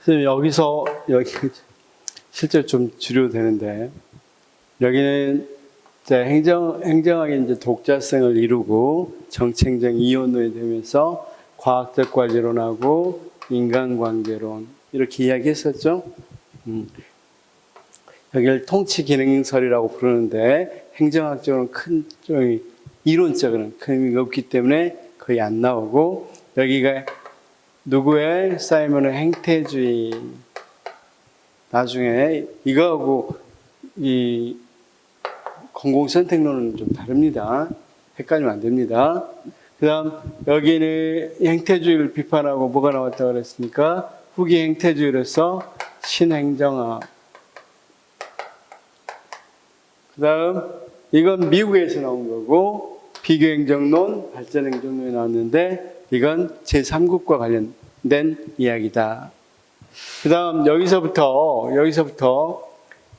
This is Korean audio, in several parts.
선생님 여기 실제로 좀 줄여도 되는데, 여기는 이제 행정학이 이제 독자성을 이루고 정책적 이원론이 되면서 과학적 관리론하고 인간관계론 이렇게 이야기했었죠. 여기를 통치기능설이라고 부르는데 행정학적으로는 큰 이론적으로는 큰 의미가 없기 때문에 거의 안 나오고, 여기가 누구의 사이먼의 행태주의. 나중에 이거하고 이 공공선택론은 좀 다릅니다. 헷갈리면 안 됩니다. 그 다음 여기는 행태주의를 비판하고 뭐가 나왔다고 그랬습니까? 후기 행태주의로서 신행정학. 그 다음 이건 미국에서 나온 거고, 비교행정론, 발전행정론이 나왔는데 이건 제3국과 관련된 이야기다. 그 다음 여기서부터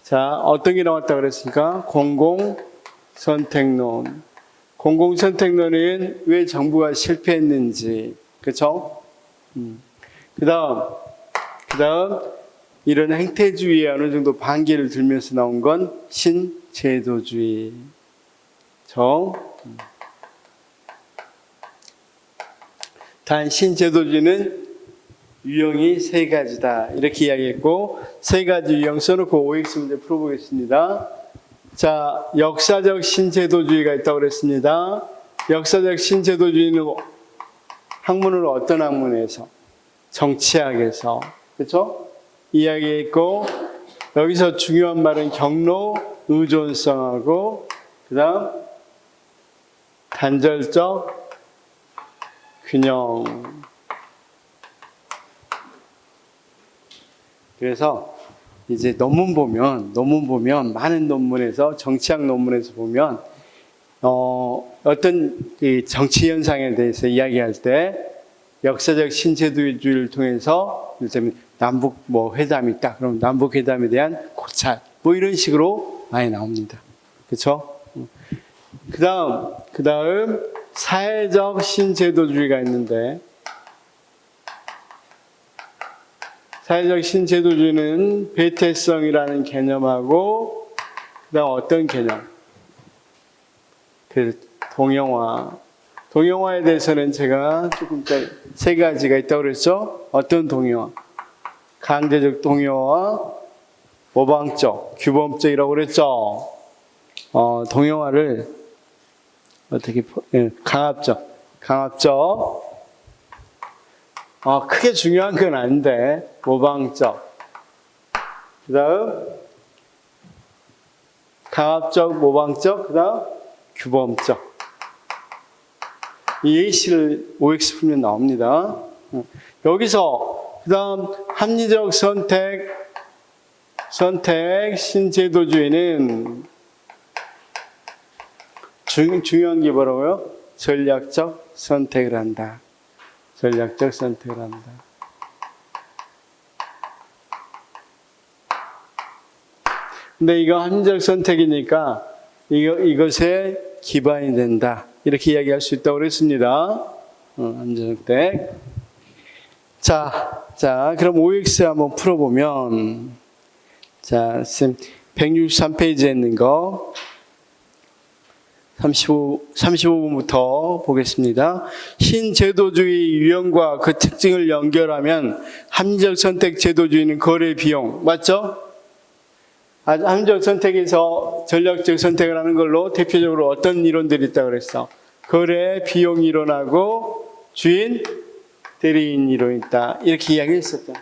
자, 어떤 게 나왔다고 그랬습니까? 공공선택론. 공공선택론은 왜 정부가 실패했는지, 그렇죠? 그 다음 이런 행태주의에 어느 정도 반기를 들면서 나온 건 신제도주의. 단 신제도주의는 유형이 세 가지다. 이렇게 이야기했고, 세 가지 유형 써놓고 OX 문제 풀어보겠습니다. 자, 역사적 신제도주의가 있다고 그랬습니다. 역사적 신제도주의는 학문으로 어떤 학문에서? 정치학에서. 그렇죠? 이야기했고, 여기서 중요한 말은 경로 의존성하고, 그 다음 단절적 균형. 그래서 이제 논문 보면 많은 논문에서, 정치학 논문에서 보면 어떤 이 정치 현상에 대해서 이야기할 때 역사적 신제도주의를 통해서, 예를 들면 남북 회담이 있다. 그럼 남북 회담에 대한 고찰 이런 식으로 많이 나옵니다. 그렇죠? 그다음 사회적 신제도주의가 있는데, 사회적 신제도주의는 배태성이라는 개념하고, 그다음 어떤 개념? 그 동영화에 대해서는 제가 조금 더 세 가지가 있다고 그랬죠? 어떤 동영화? 강제적 동영화와 모방적, 규범적이라고 그랬죠? 동영화를 어떻게 강압적. 크게 중요한 건 아닌데, 모방적. 그 다음, 강압적, 모방적, 그 다음, 규범적. 이 A씨를 OX 풀면 나옵니다. 여기서, 그 다음, 합리적 선택, 신제도주의는 중요한 게 뭐라고요? 전략적 선택을 한다. 전략적 선택을 한다. 근데 이거 합리적 선택이니까 이것에 기반이 된다. 이렇게 이야기할 수 있다고 그랬습니다. 합리적 선택. 자, 그럼 OX 한번 풀어보면, 자, 163페이지에 있는 거 35분부터 보겠습니다. 신제도주의 유형과 그 특징을 연결하면 합리적 선택 제도주의는 거래 비용, 맞죠? 합리적 선택에서 전략적 선택을 하는 걸로 대표적으로 어떤 이론들이 있다고 그랬어? 거래 비용 이론하고 주인 대리인 이론이 있다. 이렇게 이야기했었죠.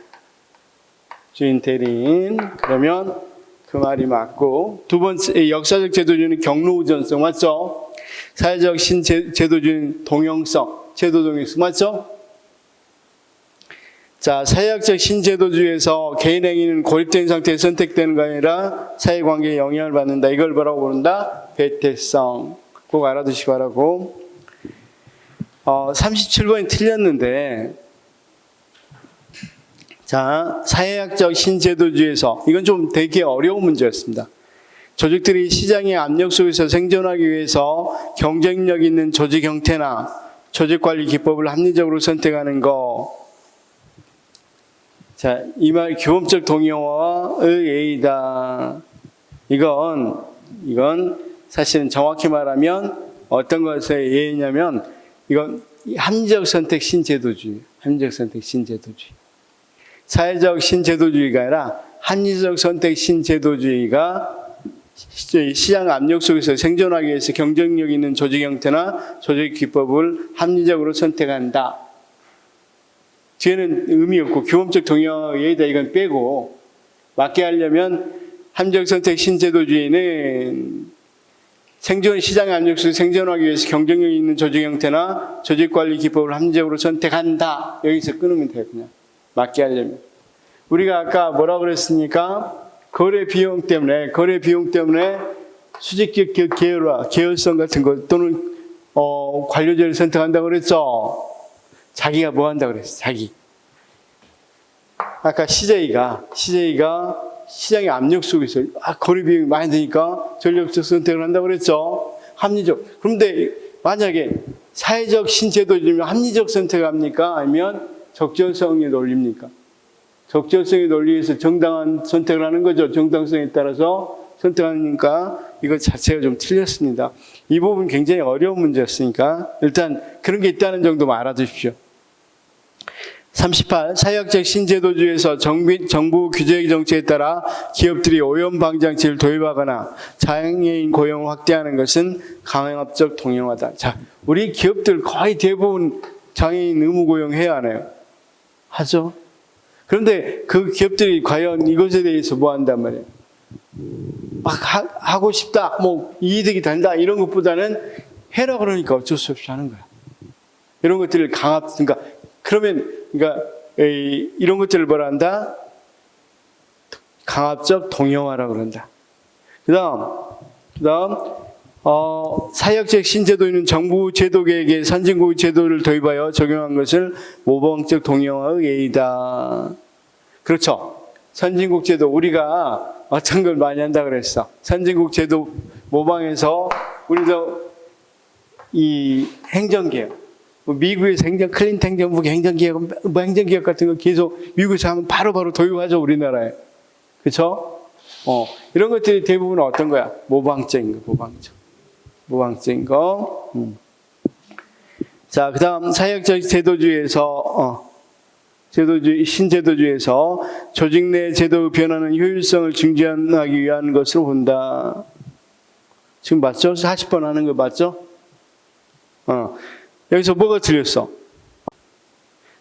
주인 대리인. 그러면 그 말이 맞고, 두 번째 역사적 제도주의는 경로 의존성, 맞죠? 사회적 신제도주의는 동형성, 제도 동형성, 맞죠? 자, 사회학적 신제도주의에서 개인 행위는 고립된 상태에 선택되는 거 아니라 사회관계에 영향을 받는다. 이걸 뭐라고 부른다? 배태성. 꼭 알아두시기 바라고. 37번이 틀렸는데, 자, 사회학적 신제도주의에서, 이건 좀 되게 어려운 문제였습니다. 조직들이 시장의 압력 속에서 생존하기 위해서 경쟁력 있는 조직 형태나 조직 관리 기법을 합리적으로 선택하는 거, 자, 이 말 교범적 동의어의 예의다. 이건 사실은 정확히 말하면 어떤 것의 예의냐면 이건 합리적 선택 신제도주의. 합리적 선택 신제도주의. 사회적 신제도주의가 아니라 합리적 선택 신제도주의가 시장 압력 속에서 생존하기 위해서 경쟁력 있는 조직 형태나 조직 기법을 합리적으로 선택한다. 뒤에는 의미 없고 교범적 동의어의 예의다 이건 빼고 맞게 하려면 합리적 선택 신제도주의는 시장 압력 속에서 생존하기 위해서 경쟁력 있는 조직 형태나 조직 관리 기법을 합리적으로 선택한다. 여기서 끊으면 돼요. 그냥 맞게 하려면. 우리가 아까 뭐라고 그랬습니까? 거래 비용 때문에 수직적 계열성 같은 것 또는 관료제를 선택한다고 그랬죠. 자기가 뭐 한다고 그랬어? 자기. 아까 CJ가 시장의 압력 속에서 거래 비용이 많이 드니까 전략적 선택을 한다고 그랬죠. 합리적. 그런데 만약에 사회적 신제도주의면 합리적 선택을 합니까? 아니면 적절성의 논리입니까? 적절성의 논리에서 정당한 선택을 하는 거죠. 정당성에 따라서 선택하니까 이거 자체가 좀 틀렸습니다. 이 부분 굉장히 어려운 문제였으니까 일단 그런 게 있다는 정도만 알아두십시오. 38. 사회학적 신제도주의에서 정부 규제 정책에 따라 기업들이 오염방장치를 도입하거나 장애인 고용을 확대하는 것은 강압적 동영화다. 자, 우리 기업들 거의 대부분 장애인 의무 고용해야 하나요? 하죠. 그런데 그 기업들이 과연 이것에 대해서 뭐 한단 말이에요? 막 하고 싶다, 뭐 이득이 된다 이런 것보다는 해라 그러니까 어쩔 수 없이 하는 거야. 이런 것들을 그러니까 이런 것들을 뭐라 한다? 강압적 동영화라고 그런다. 그다음 사회학적 신제도인은 정부 제도계획에 선진국 제도를 도입하여 적용한 것을 모방적 동영화의 예의다. 그렇죠. 선진국 제도 우리가 어떤 걸 많이 한다 그랬어. 선진국 제도 모방해서 우리도 이 행정개혁, 미국에서 클린턴 행정부 행정개혁, 행정개혁 같은 거 계속 미국에서 하면 바로바로 도입하죠 우리나라에. 그렇죠? 이런 것들이 대부분 어떤 거야? 모방적인 거, 모방적인 거. 자, 그다음 사회학적 신제도주의에서 조직 내 제도 변화는 효율성을 증진하기 위한 것으로 본다. 지금 맞죠? 40번 하는 거 맞죠? 여기서 뭐가 틀렸어?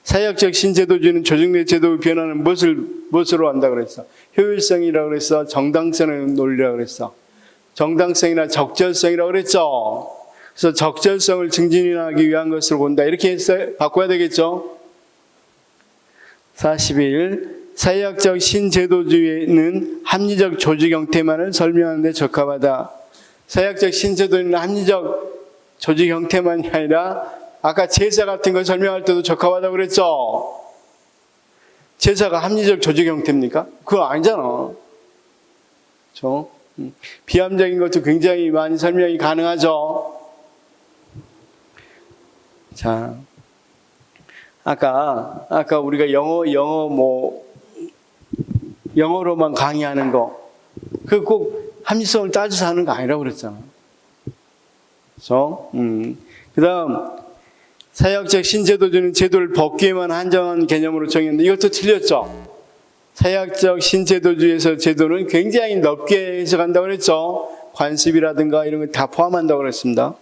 사회학적 신제도주의는 조직 내 제도 변화는 무엇으로 한다 그랬어? 효율성이라고 그랬어? 정당성의 논리라고 그랬어? 정당성이나 적절성이라고 그랬죠? 그래서 적절성을 증진하기 위한 것으로 본다. 이렇게 해서 바꿔야 되겠죠? 41. 사회학적 신제도주의는 합리적 조직 형태만을 설명하는 데 적합하다. 사회학적 신제도는 합리적 조직 형태만이 아니라 아까 제사 같은 거 설명할 때도 적합하다고 그랬죠? 제사가 합리적 조직 형태입니까? 그거 아니잖아. 그렇죠? 비합리적인 것도 굉장히 많이 설명이 가능하죠. 자, 아까 우리가 영어로만 강의하는 거, 그 꼭 합리성을 따져서 하는 거 아니라고 그랬잖아. 그렇죠? 그다음 사회학적 신제도주의는 제도를 법규에만 한정한 개념으로 정했는데 이것도 틀렸죠. 사회학적 신제도주의에서 제도는 굉장히 넓게 해석한다고 그랬죠. 관습이라든가 이런 거 다 포함한다고 그랬습니다.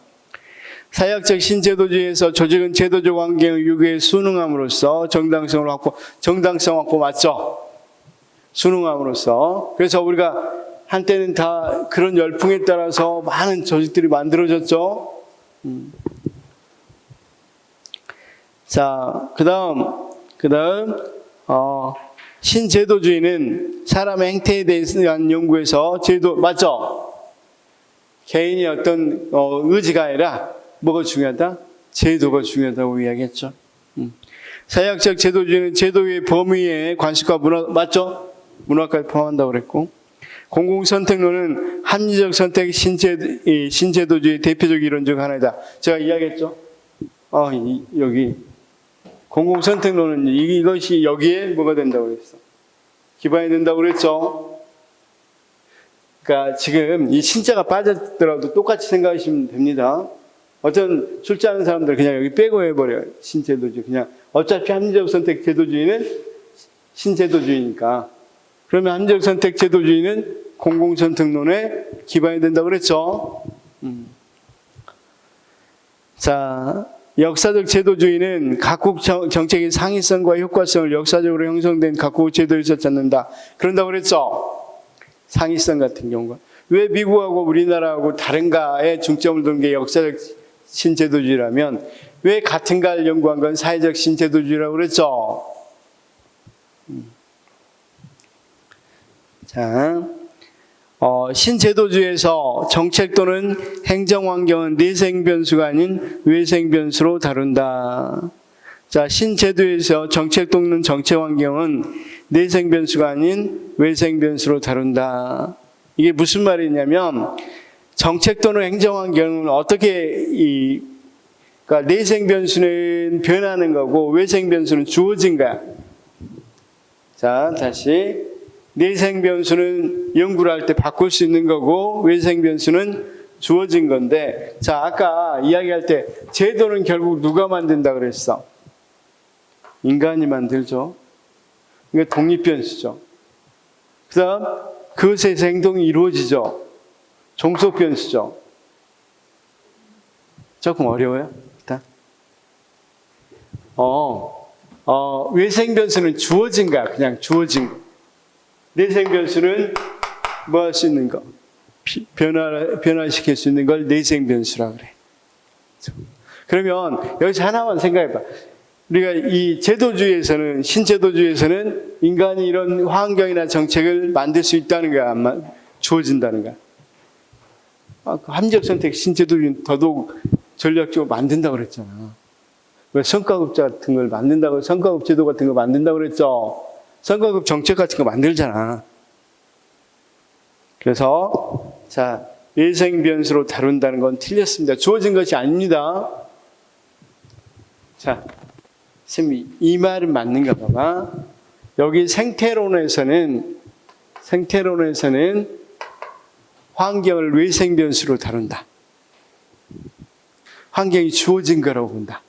사회학적 신제도주의에서 조직은 제도적 환경의 요구에 순응함으로써 정당성 확보 맞죠? 순응함으로써. 그래서 우리가 한때는 다 그런 열풍에 따라서 많은 조직들이 만들어졌죠. 자, 그다음 신제도주의는 사람의 행태에 대한 연구에서 제도 맞죠? 개인이 어떤 의지가 아니라 뭐가 중요하다? 제도가 중요하다고 이야기했죠. 사회학적 제도주의는 제도의 범위에 관습과 문화 맞죠? 문화까지 포함한다고 그랬고, 공공선택론은 합리적 선택 신제도주의 대표적 이론 중 하나이다. 제가 이야기했죠. 여기 공공선택론은 이것이 여기에 뭐가 된다고 그랬어? 기반이 된다고 그랬죠? 그러니까 지금 이 신자가 빠졌더라도 똑같이 생각하시면 됩니다. 어떤 출제하는 사람들 그냥 여기 빼고 해버려요. 신제도주의. 그냥 어차피 합리적 선택 제도주의는 신제도주의니까. 그러면 합리적 선택 제도주의는 공공선택론에 기반이 된다고 그랬죠? 자, 역사적 제도주의는 각국 정책의 상위성과 효과성을 역사적으로 형성된 각국 제도에서 찾는다. 그런다고 그랬죠? 상위성 같은 경우가. 왜 미국하고 우리나라하고 다른가에 중점을 둔 게 역사적 신제도주의라면 왜 같은가를 연구한 건 사회적 신제도주의라고 그랬죠? 자, 신제도주의에서 정책 또는 행정환경은 내생변수가 아닌 외생변수로 다룬다. 자, 신제도에서 정책 또는 정책환경은 내생변수가 아닌 외생변수로 다룬다. 이게 무슨 말이냐면 정책 또는 행정환경은 어떻게 그러니까 내생변수는 변하는 거고 외생변수는 주어진 거야. 자, 다시. 내생변수는 연구를 할 때 바꿀 수 있는 거고 외생변수는 주어진 건데, 자, 아까 이야기할 때 제도는 결국 누가 만든다 그랬어? 인간이 만들죠. 이게 독립변수죠. 그 다음 그것에서 행동이 이루어지죠. 종속변수죠. 조금 어려워요? 일단. 외생변수는 주어진 거야. 그냥 주어진 거. 내생변수는 뭐 할 수 있는 거? 변화시킬 수 있는 걸 내생변수라 그래. 그러면 여기서 하나만 생각해봐. 우리가 이 제도주의에서는, 신제도주의에서는 인간이 이런 환경이나 정책을 만들 수 있다는 거야, 주어진다는 거야. 합리적 선택 신제도주의는 더더욱 전략적으로 만든다고 그랬잖아. 왜 성과급제 같은 걸 만든다고, 성과급 제도 같은 거 만든다고 그랬죠? 성과급 정책 같은 거 만들잖아. 그래서, 자, 외생변수로 다룬다는 건 틀렸습니다. 주어진 것이 아닙니다. 자, 선생님, 이 말은 맞는가 봐봐. 여기 생태론에서는 환경을 외생변수로 다룬다. 환경이 주어진 거라고 본다.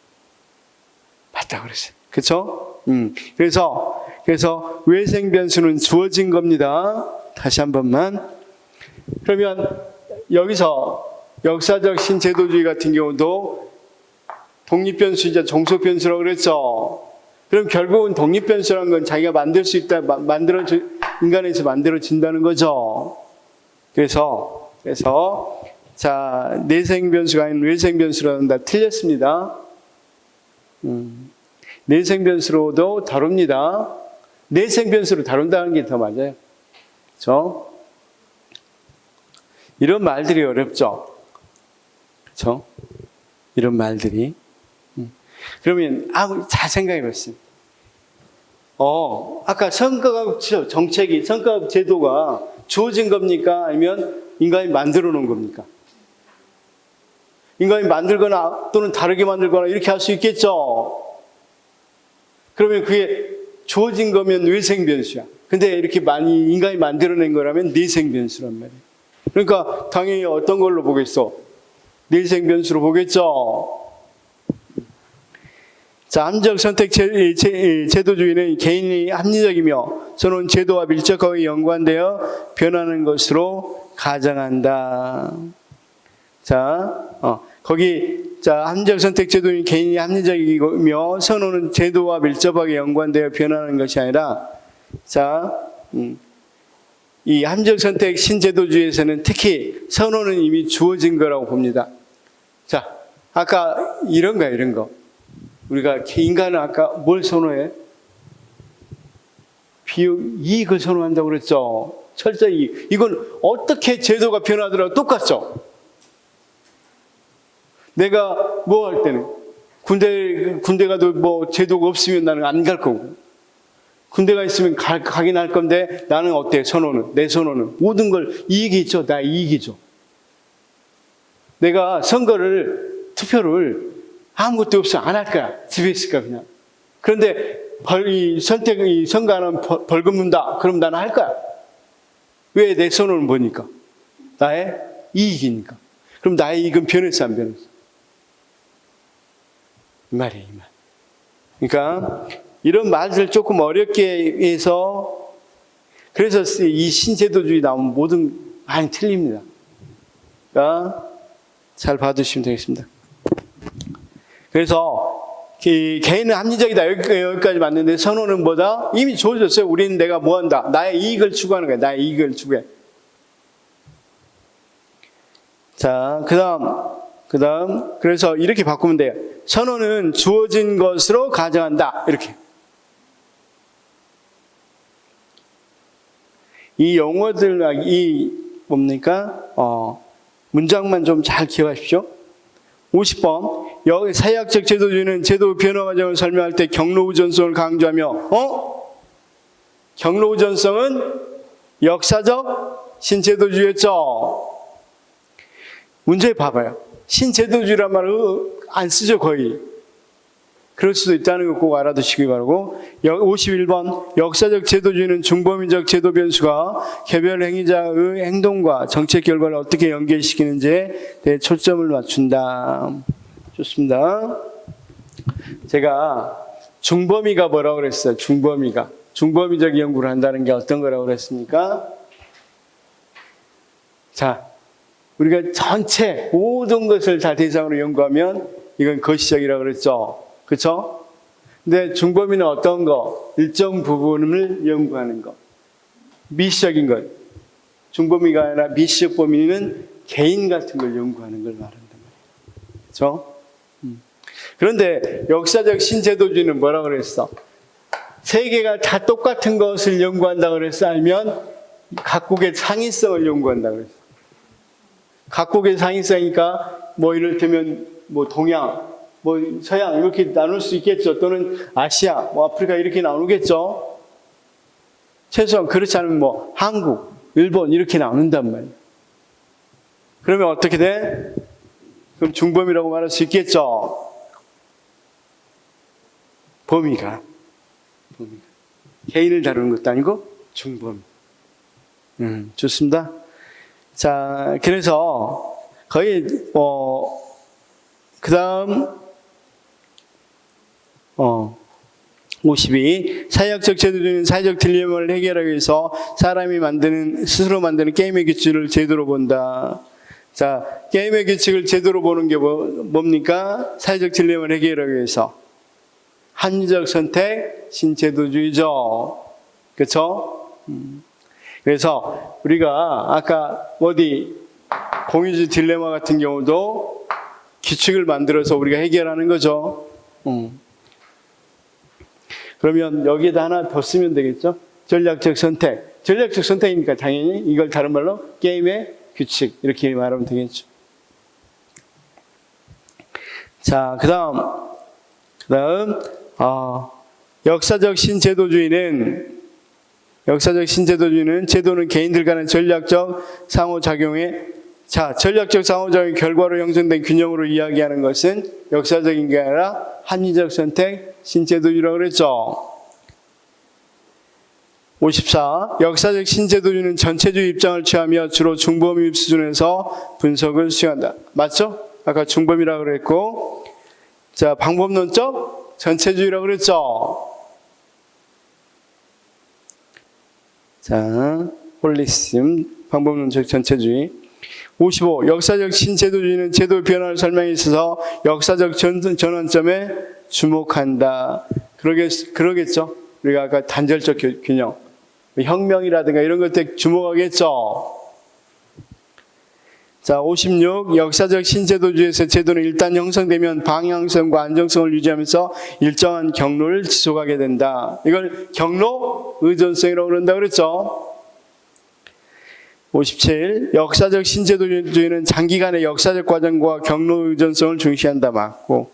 맞다 그랬어요. 그쵸? 그래서 외생변수는 주어진 겁니다. 다시 한 번만. 그러면 여기서 역사적 신제도주의 같은 경우도 독립변수이자 종속변수라고 그랬죠. 그럼 결국은 독립변수라는 건 자기가 만들 수 있다, 인간에서 만들어진다는 거죠. 그래서, 자, 내생변수가 아닌 외생변수라는 다 틀렸습니다. 내생변수로도 다룹니다. 내생변수로 다룬다는 게 더 맞아요. 그렇죠? 이런 말들이 어렵죠. 그렇죠? 이런 말들이. 그러면 잘 생각해 봤어요. 아까 성과급 정책이, 성과급 제도가 주어진 겁니까? 아니면 인간이 만들어 놓은 겁니까? 인간이 만들거나 또는 다르게 만들거나 이렇게 할 수 있겠죠. 그러면 그게 주어진 거면 외생변수야. 근데 이렇게 많이 인간이 만들어낸 거라면 내생변수란 말이에요. 그러니까 당연히 어떤 걸로 보겠어? 내생변수로 보겠죠. 자, 합리적 선택 제도주의는 개인이 합리적이며 저는 제도와 밀접하게 연관되어 변하는 것으로 가정한다. 자, 합리적 선택 제도는 개인이 합리적이며 선호는 제도와 밀접하게 연관되어 변하는 것이 아니라, 이 합리적 선택 신제도주의에서는 특히 선호는 이미 주어진 거라고 봅니다. 자, 아까 이런 거. 우리가 인간은 아까 뭘 선호해? 이익을 선호한다고 그랬죠. 철저히 이건 어떻게 제도가 변하더라도 똑같죠. 내가 뭐 할 때는 군대 가도 뭐 제도가 없으면 나는 안 갈 거고, 군대가 있으면 가긴 할 건데 나는 어때? 내 선호는 모든 걸 이익이 있죠. 나 이익이죠. 내가 투표를 아무것도 없어 안 할 거야. 집에 있을까 그냥. 그런데 이 선거하는 벌금 문다. 그럼 나는 할 거야. 왜? 내 선호는 뭐니까? 나의 이익이니까. 그럼 나의 이익은 변했어, 안 변했어? 이 말이에요, 이 말. 그러니까 이런 말을 조금 어렵게 해서, 그래서 이 신제도주의 나오면 모든 많이 틀립니다. 그러니까 잘 봐두시면 되겠습니다. 그래서 개인은 합리적이다. 여기까지 맞는데 선호는 뭐다? 이미 주어졌어요. 우리는 내가 뭐 한다? 나의 이익을 추구하는 거야. 나의 이익을 추구해. 자, 그 다음, 그래서 이렇게 바꾸면 돼요. 선호는 주어진 것으로 가정한다. 이렇게. 이 용어들, 뭡니까? 문장만 좀 잘 기억하십시오. 50번. 여기 사회학적 제도주의는 제도 변화 과정을 설명할 때 경로우전성을 강조하며, 경로우전성은 역사적 신제도주의였죠. 문제 봐봐요. 신제도주의란 말을 안 쓰죠, 거의. 그럴 수도 있다는 거 꼭 알아두시기 바라고. 51번. 역사적 제도주의는 중범위적 제도 변수가 개별 행위자의 행동과 정책 결과를 어떻게 연결시키는지에 대해 초점을 맞춘다. 좋습니다. 제가 중범위가 뭐라고 그랬어요? 중범위가. 중범위적 연구를 한다는 게 어떤 거라고 그랬습니까? 자, 우리가 전체 모든 것을 다 대상으로 연구하면 이건 거시적이라고 그랬죠. 그렇죠? 근데 중범위는 어떤 거? 일정 부분을 연구하는 거. 미시적인 것. 중범위가 아니라 미시적 범위는 개인 같은 걸 연구하는 걸 말한단 말이에요. 그렇죠? 그런데 역사적 신제도주의는 뭐라고 그랬어? 세계가 다 똑같은 것을 연구한다고 그랬어? 아니면 각국의 창의성을 연구한다고 그랬어? 각국의 창의성이니까 뭐 이를테면 뭐 동양, 뭐 서양 이렇게 나눌 수 있겠죠. 또는 아시아, 뭐 아프리카 이렇게 나누겠죠. 최소한 그렇지 않으면 뭐 한국, 일본 이렇게 나눈단 말이에요. 그러면 어떻게 돼? 그럼 중범위라고 말할 수 있겠죠. 범위가 개인을 다루는 것도 아니고 중범위. 좋습니다. 자, 그래서 거의 그 다음 52. 사회학적 제도주의는 사회적 딜레마를 해결하기 위해서 사람이 스스로 만드는 게임의 규칙을 제대로 본다. 자, 게임의 규칙을 제대로 보는 게 뭡니까? 사회적 딜레마를 해결하기 위해서. 합리적 선택, 신제도주의죠. 그렇죠? 그래서 우리가 아까 공유주의 딜레마 같은 경우도 규칙을 만들어서 우리가 해결하는 거죠. 그러면 여기에다 하나 더 쓰면 되겠죠? 전략적 선택. 전략적 선택이니까 당연히 이걸 다른 말로 게임의 규칙 이렇게 말하면 되겠죠. 자, 그 다음 역사적 신제도주의는 제도는 개인들 간의 전략적 상호작용의 전략적 상호작용의 결과로 형성된 균형으로 이야기하는 것은 역사적인 게 아니라 합리적 선택, 신제도주의라고 그랬죠. 54. 역사적 신제도주의는 전체주의 입장을 취하며 주로 중범위 수준에서 분석을 수행한다. 맞죠? 아까 중범위라고 그랬고, 자, 방법론적 전체주의라고 그랬죠. 자, 홀리즘, 방법론적 전체주의. 55. 역사적 신제도주의는 제도 변화를 설명에 있어서 역사적 전환점에 주목한다. 그러겠죠. 우리가 아까 단절적 균형, 혁명이라든가 이런 것들 주목하겠죠. 자, 56. 역사적 신제도주의에서 제도는 일단 형성되면 방향성과 안정성을 유지하면서 일정한 경로를 지속하게 된다. 이걸 경로 의존성이라고 그런다 그랬죠. 57. 역사적 신제도주의는 장기간의 역사적 과정과 경로 의존성을 중시한다. 맞고,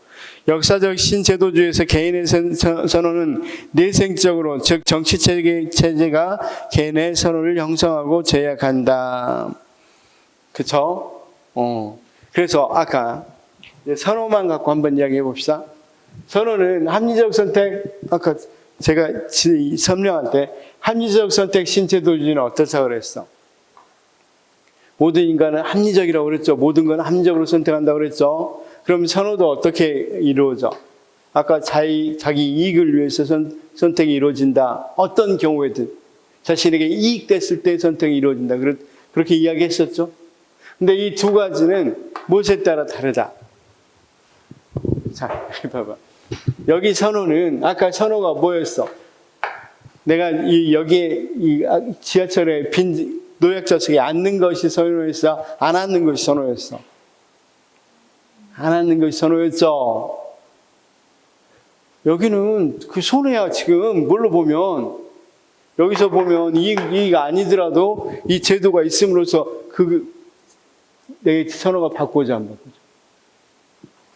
역사적 신제도주의에서 개인의 선호는 내생적으로, 즉 정치체제가 개인의 선호를 형성하고 제약한다. 그쵸? 그래서 아까 선호만 갖고 한번 이야기해 봅시다. 선호는 합리적 선택, 아까 제가 설명할 때 합리적 선택 신체도주의는 어떻다고 그랬어? 모든 인간은 합리적이라고 그랬죠. 모든 건 합리적으로 선택한다고 그랬죠. 그럼 선호도 어떻게 이루어져? 아까 자기 이익을 위해서 선택이 이루어진다. 어떤 경우에든 자신에게 이익됐을 때 선택이 이루어진다. 그렇게 이야기했었죠. 근데 이 두 가지는 무엇에 따라 다르다. 자, 여기 봐봐. 여기 선호는 아까 선호가 뭐였어? 내가 여기에 지하철에 빈 노약자석에 앉는 것이 선호였어? 안 앉는 것이 선호였어? 안 앉는 것이 선호였죠. 여기는 그 손해야. 지금 뭘로 보면 여기서 보면 이익이 아니더라도 이 제도가 있음으로써 내 선호가 바꾸자 안 바꾸자.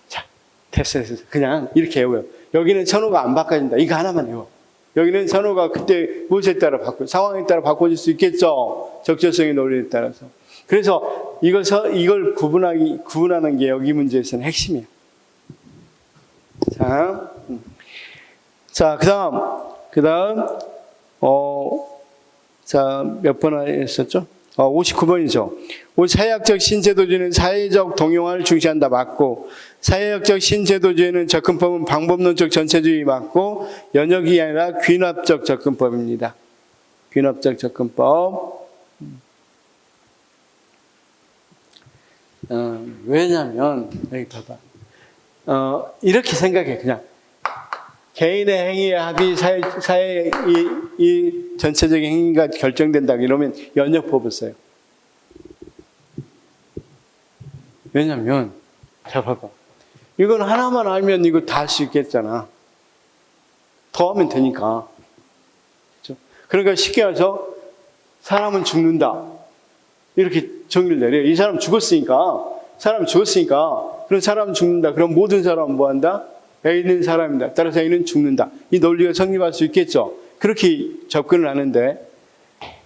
자, 됐어. 그냥 이렇게 외워요. 여기는 선호가 안 바꿔진다. 이거 하나만 외워. 여기는 선호가 그때 무엇에 따라 상황에 따라 바꿔질 수 있겠죠. 적절성의 논리에 따라서. 그래서 이걸 구분하는 게 여기 문제에서는 핵심이에요. 자, 그다음 몇 번 했었죠? 59번이죠. 사회학적 신제도주의는 사회적 동용화를 중시한다. 맞고, 사회학적 신제도주의는 접근법은 방법론적 전체주의 맞고, 연역이 아니라 귀납적 접근법입니다. 귀납적 접근법. 왜냐면 여기 봐봐. 이렇게 생각해. 그냥 개인의 행위의 합이 사회 이 전체적인 행위가 결정된다. 이러면 연역법을 써요. 왜냐면 자 봐봐. 이건 하나만 알면 이거 다 할 수 있겠잖아. 더 하면 되니까. 그렇죠? 그러니까 쉽게 해서 사람은 죽는다. 이렇게 정리를 내려요. 이 사람 죽었으니까. 그럼 사람은 죽는다. 그럼 모든 사람은 뭐 한다? A는 사람이다. 따라서 A는 죽는다. 이 논리가 성립할 수 있겠죠. 그렇게 접근을 하는데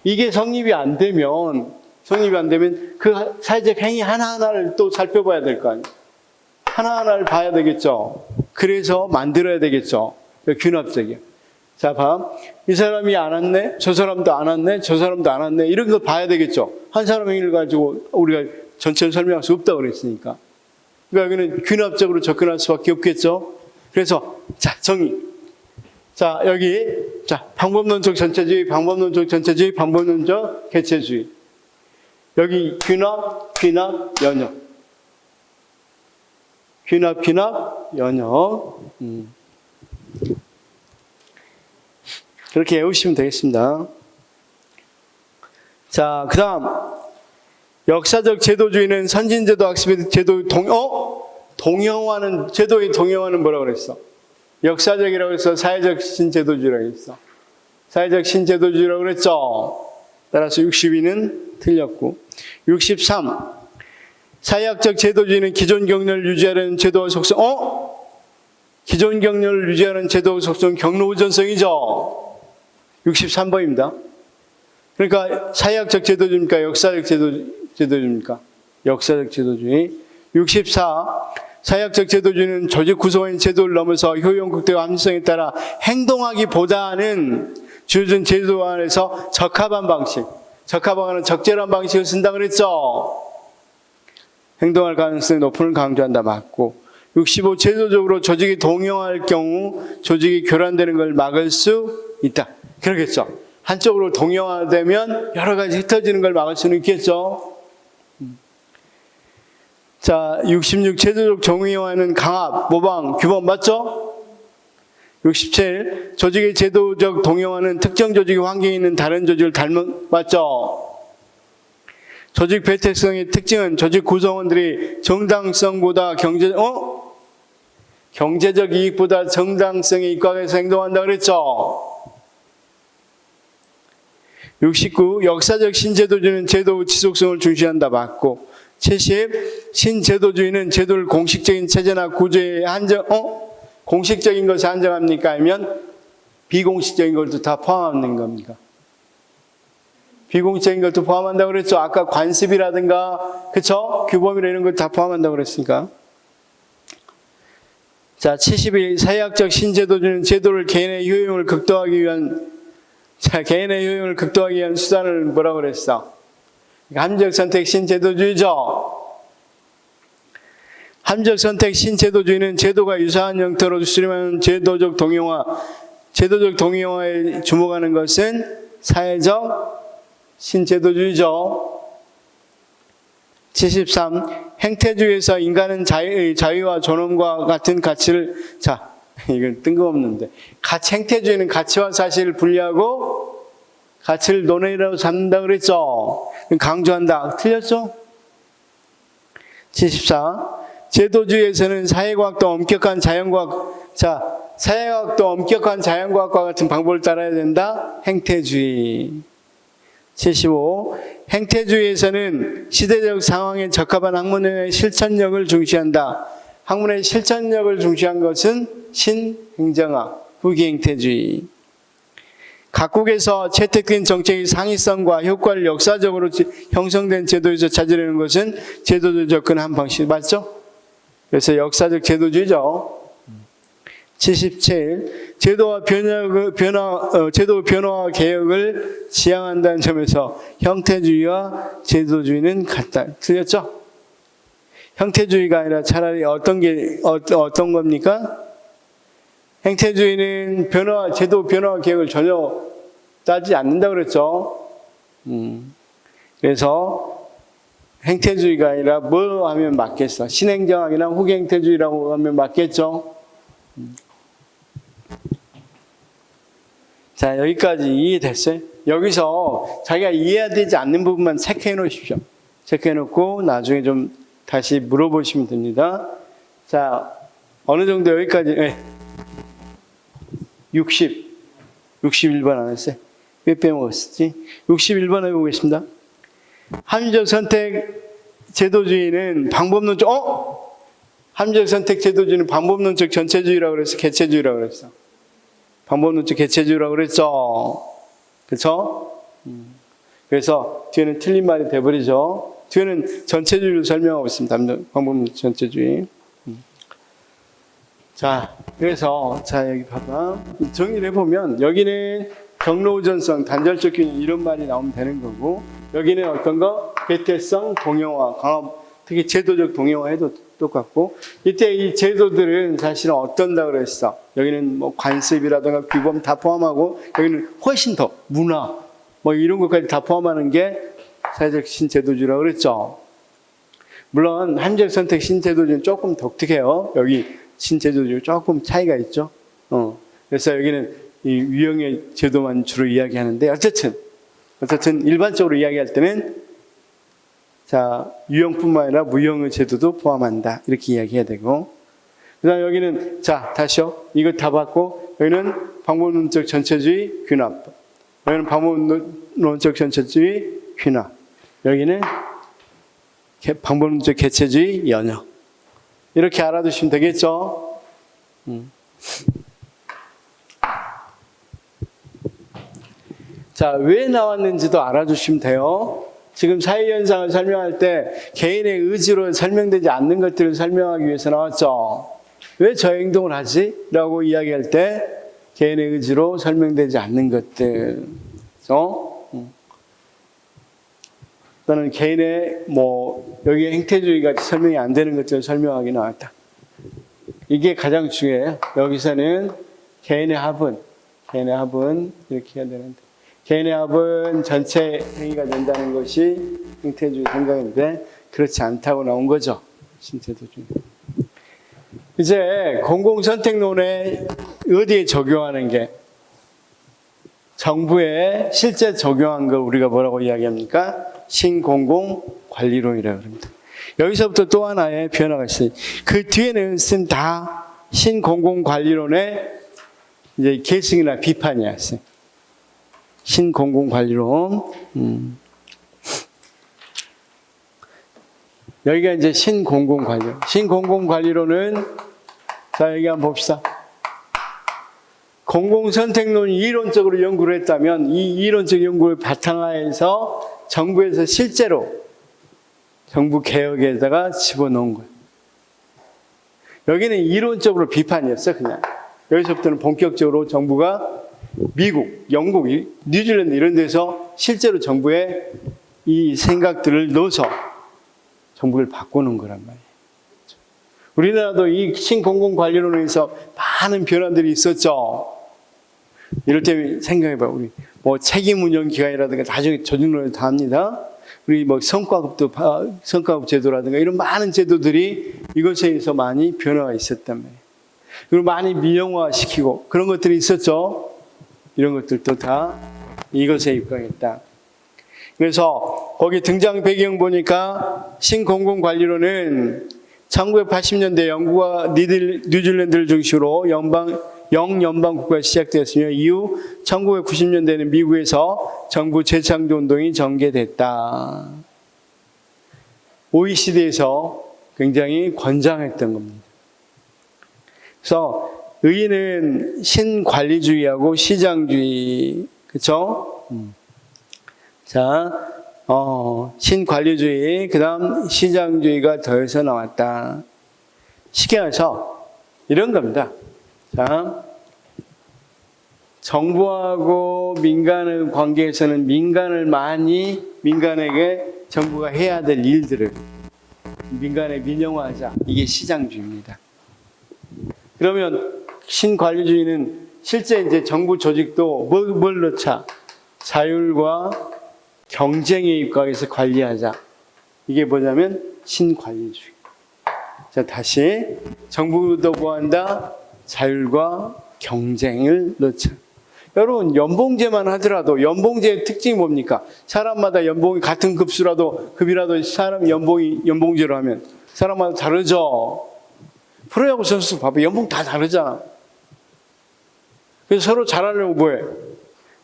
이게 성립이 안 되면 그 사회적 행위 하나하나를 또 살펴봐야 될 거 아니에요. 하나하나를 봐야 되겠죠. 그래서 만들어야 되겠죠. 균합적이야. 자, 봐. 이 사람이 안 왔네? 저 사람도 안 왔네? 저 사람도 안 왔네? 이런 거 봐야 되겠죠. 한 사람 행위를 가지고 우리가 전체를 설명할 수 없다고 그랬으니까. 그러니까 여기는 균합적으로 접근할 수밖에 없겠죠. 그래서 자, 정의. 자, 여기 방법론적 전체주의, 방법론적 개체주의. 여기 귀납, 연역. 귀납, 연역. 그렇게 외우시면 되겠습니다. 자, 그 다음. 역사적 제도주의는 선진제도 학습의 제도의 동형화는 뭐라고 그랬어? 역사적이라고 해서 사회적 신제도주의라고 했어. 사회적 신제도주의라고 그랬죠. 따라서 62는 틀렸고. 63. 사회학적 제도주의는 기존 경로를 유지하는 제도와 속성. 기존 경로를 유지하는 제도와 속성 경로우전성이죠. 63번입니다. 그러니까 사회학적 제도주의입니까? 역사적 제도주의입니까? 역사적 제도주의. 64. 사회학적 제도주의는 조직 구성원의 제도를 넘어서 효용 극대화 합리성에 따라 행동하기보다는 주어진 제도 안에서 적합한 적절한 방식을 쓴다고 그랬죠. 행동할 가능성이 높음을 강조한다. 맞고. 65. 제도적으로 조직이 동용할 경우 조직이 교란되는 걸 막을 수 있다. 그러겠죠. 한쪽으로 동용화되면 여러 가지 흩어지는 걸 막을 수는 있겠죠. 자, 66. 제도적 정의화는 강압, 모방, 규범 맞죠? 67. 조직의 제도적 동용화는 특정 조직의 환경에 있는 다른 조직을 닮은 맞죠? 조직 배택성의 특징은 조직 구성원들이 정당성보다 경제적 이익보다 정당성에 입각해서 행동한다 그랬죠? 69. 역사적 신제도주의는 제도 지속성을 중시한다. 맞고. 70. 신제도주의는 제도를 공식적인 체제나 구조에 공식적인 것에 한정합니까? 아니면 비공식적인 것도 다 포함하는 겁니까? 비공식적인 것도 포함한다고 그랬죠. 아까 관습이라든가, 그쵸? 규범이나 이런 걸 다 포함한다고 그랬으니까. 자, 71. 사회학적 신제도주의는 제도를 개인의 효용을 극도화하기 위한 수단을 뭐라고 그랬어? 함적 선택 신제도주의죠. 함적 선택 신제도주의는 제도가 유사한 형태로 수렴하는 제도적 동의화에 주목하는 것은 사회적 신제도주의죠. 73. 행태주의에서 인간은 자유와 존엄과 같은 가치를, 자, 이건 뜬금없는데, 행태주의는 가치와 사실을 분리하고 가치를 논외라고 잡는다 그랬죠. 강조한다. 틀렸죠? 74. 제도주의에서는 사회과학도 엄격한 자연과학과 같은 방법을 따라야 된다. 행태주의. 75. 행태주의에서는 시대적 상황에 적합한 학문의 실천력을 중시한다. 학문의 실천력을 중시한 것은 신행정학, 후기행태주의. 각국에서 채택된 정책의 상위성과 효과를 역사적으로 형성된 제도에서 찾으려는 것은 제도적 접근한 방식. 맞죠? 그래서 역사적 제도주의죠. 77. 제도 변화 개혁을 지향한다는 점에서 형태주의와 제도주의는 같다. 틀렸죠? 형태주의가 아니라 차라리 어떤 겁니까? 행태주의는 제도 변화 개혁을 전혀 따지지 않는다 그랬죠. 그래서 행태주의가 아니라 뭐 하면 맞겠어? 신행정학이나 후기행태주의라고 하면 맞겠죠? 자, 여기까지 이해됐어요? 여기서 자기가 이해해야 되지 않는 부분만 체크해 놓으십시오. 체크해 놓고 나중에 좀 다시 물어보시면 됩니다. 자, 어느 정도 여기까지, 네. 61번 안 했어요? 왜 빼먹었지? 61번 해보겠습니다. 합리적 선택 제도주의는 합리적 선택 제도주의는 방법론적 전체주의라고 그랬어? 개체주의라고 그랬어? 방법론적 개체주의라고 그랬죠? 그렇죠? 그래서 뒤에는 틀린 말이 돼버리죠. 뒤에는 전체주의로 설명하고 있습니다. 방법론적 전체주의. 자, 그래서 여기 봐봐. 정리를 해보면 여기는 경로우전성, 단절적 균형 이런 말이 나오면 되는 거고, 여기는 어떤 거? 개태성, 동형화, 강압, 특히 제도적 동형화해도 똑같고, 이때 이 제도들은 사실은 어떤다 그랬어? 여기는 뭐 관습이라든가 규범 다 포함하고, 여기는 훨씬 더 문화, 뭐 이런 것까지 다 포함하는 게 사회적 신제도주의라고 그랬죠. 물론 함적 선택 신제도주의는 조금 독특해요. 여기 신제도주의 조금 차이가 있죠. 그래서 여기는 이 유형의 제도만 주로 이야기하는데, 어쨌든 일반적으로 이야기할 때는 자, 유형뿐만 아니라 무형의 제도도 포함한다. 이렇게 이야기해야 되고. 그 다음 여기는, 자, 다시요. 이거 다 봤고, 여기는 방법론적 전체주의 균합. 여기는 방법론적 전체주의 균합. 여기는 방법론적 개체주의 연역. 이렇게 알아두시면 되겠죠? 자, 왜 나왔는지도 알아두시면 돼요. 지금 사회현상을 설명할 때 개인의 의지로 설명되지 않는 것들을 설명하기 위해서 나왔죠. 왜 저 행동을 하지? 라고 이야기할 때 개인의 의지로 설명되지 않는 것들. 또는 개인의 여기 행태주의 같이 설명이 안 되는 것들을 설명하기 나왔다. 이게 가장 중요해요. 여기서는 개인의 합은 이렇게 해야 되는데, 개인의 합은 전체 행위가 된다는 것이 행태주의 생각인데 그렇지 않다고 나온 거죠. 신제도주의. 이제 공공선택론에 어디에 적용하는 게 정부에 실제 적용한 걸 우리가 뭐라고 이야기합니까? 신공공관리론이라고 합니다. 여기서부터 또 하나의 변화가 있어요. 그 뒤에는 다 신공공관리론의 이제 계승이나 비판이야. 신공공관리론. 여기가 이제 신공공관리론. 신공공관리론은, 자, 여기 한번 봅시다. 공공선택론이 이론적으로 연구를 했다면 이 이론적 연구를 바탕화해서 정부에서 실제로 정부 개혁에다가 집어넣은 거예요. 여기는 이론적으로 비판이었어, 그냥. 여기서부터는 본격적으로 정부가 미국, 영국, 뉴질랜드 이런 데서 실제로 정부의 이 생각들을 넣어서 정부를 바꾸는 거란 말이에요. 우리나라도 이 신공공관리론에서 많은 변화들이 있었죠. 이럴 때 생각해봐. 우리 뭐 책임운영기관이라든가 나중에 조직론을 다 합니다. 우리 뭐 성과급 제도라든가 이런 많은 제도들이 이것에 의해서 많이 변화가 있었단 말이에요. 그리고 많이 민영화시키고 그런 것들이 있었죠. 이런 것들도 다 이것에 입각했다. 그래서 거기 등장 배경 보니까 신공공관리론은 1980년대 영국과 뉴질랜드를 중심으로 영연방 국가가 시작되었으며 이후 1990년대에는 미국에서 정부 재창조 운동이 전개됐다. OECD에서 굉장히 권장했던 겁니다. 그래서 의의는 신관리주의하고 시장주의, 그렇죠? 자, 신관리주의, 그 다음 시장주의가 더해서 나왔다. 쉽게 말해서 이런 겁니다. 자, 정부하고 민간의 관계에서는 민간에게 정부가 해야 될 일들을 민간에 민영화하자. 이게 시장주의입니다. 그러면 신관리주의는 실제 이제 정부 조직도 뭘 넣자? 자율과 경쟁에 입각해서 관리하자. 이게 뭐냐면 신관리주의. 자, 다시 정부도 뭐한다? 자율과 경쟁을 넣자. 여러분, 연봉제만 하더라도 연봉제의 특징이 뭡니까? 사람마다 연봉이 같은 급이라도 사람 연봉제로 하면 사람마다 다르죠. 프로야구 선수 봐봐. 연봉 다 다르잖아. 그래서 서로 잘하려고 뭐해?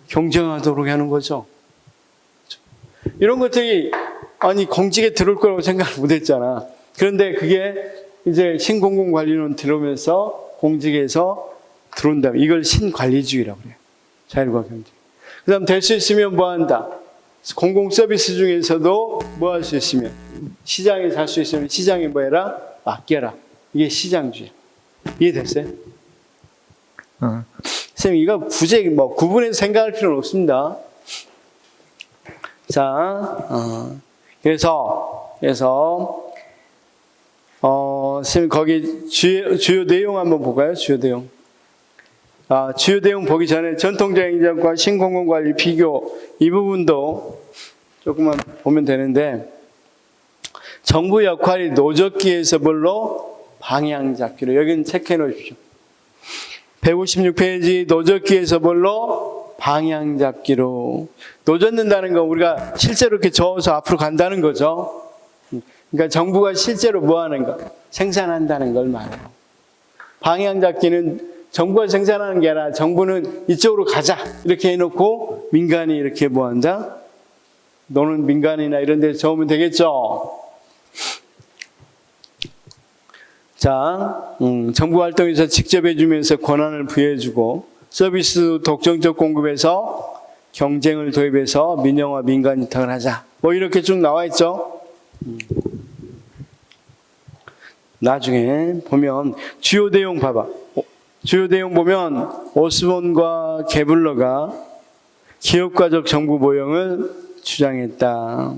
경쟁하도록 하는 거죠. 이런 것들이 공직에 들어올 거라고 생각을 못 했잖아. 그런데 그게 이제 신공공관리론 들어오면서 공직에서 들어온다. 이걸 신관리주의라고 그래요. 자율과 경쟁. 그 다음 될 수 있으면 뭐 한다? 공공 서비스 중에서도 뭐 할 수 있으면 시장에 살 수 있으면 시장에 뭐 해라? 맡겨라. 이게 시장주의. 이해됐어요? 선생님, 이거 굳이 구분해서 생각할 필요는 없습니다. 자, 그래서, 선생님, 거기 주요 내용 한번 볼까요? 주요 내용. 주요 내용 보기 전에 전통적인 행정과 신공공관리 비교, 이 부분도 조금만 보면 되는데, 정부 역할이 노젓기에서 뭘로? 방향 잡기로. 여기는 체크해 놓으십시오. 156페이지 노젓기에서 뭘로? 방향 잡기로. 노젓는다는 건 우리가 실제로 이렇게 저어서 앞으로 간다는 거죠. 그러니까 정부가 실제로 뭐 하는 거? 생산한다는 걸 말해요. 방향 잡기는 정부가 생산하는 게 아니라 정부는 이쪽으로 가자. 이렇게 해놓고 민간이 이렇게 뭐 한다? 너는 민간이나 이런 데서 저으면 되겠죠. 자, 정부 활동에서 직접 해주면서 권한을 부여해주고 서비스 독점적 공급에서 경쟁을 도입해서 민영화 민간 위탁을 하자. 뭐 이렇게 쭉 나와 있죠. 나중에 보면 주요 내용 봐봐. 주요 내용 보면 오스본과 게블러가 기업가적 정부 모형을 주장했다.